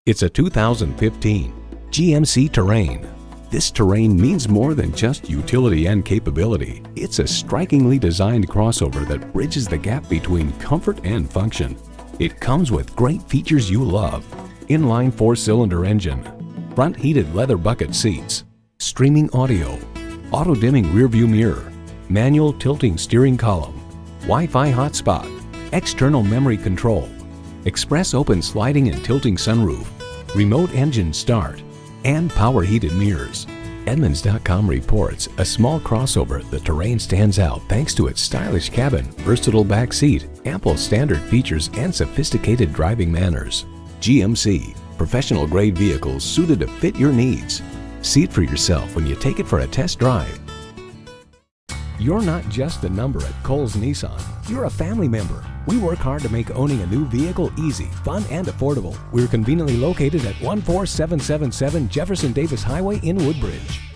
It's a 2015 GMC Terrain. This Terrain means more than just utility and capability. It's a strikingly designed crossover that bridges the gap between comfort and function. It comes with great features you love: inline 4-cylinder engine, front heated leather bucket seats, streaming audio, auto-dimming rearview mirror, manual tilting steering column, Wi-Fi hotspot, external memory control, express open sliding and tilting sunroof, remote engine start, and power heated mirrors. Edmunds.com reports a small crossover, the Terrain stands out thanks to its stylish cabin, versatile back seat, ample standard features, and sophisticated driving manners. GMC, professional grade vehicles suited to fit your needs. See it for yourself when you take it for a test drive. You're not just a number at Cowles Nissan. You're a family member. We work hard to make owning a new vehicle easy, fun, and affordable. We're conveniently located at 14777 Jefferson Davis Highway in Woodbridge.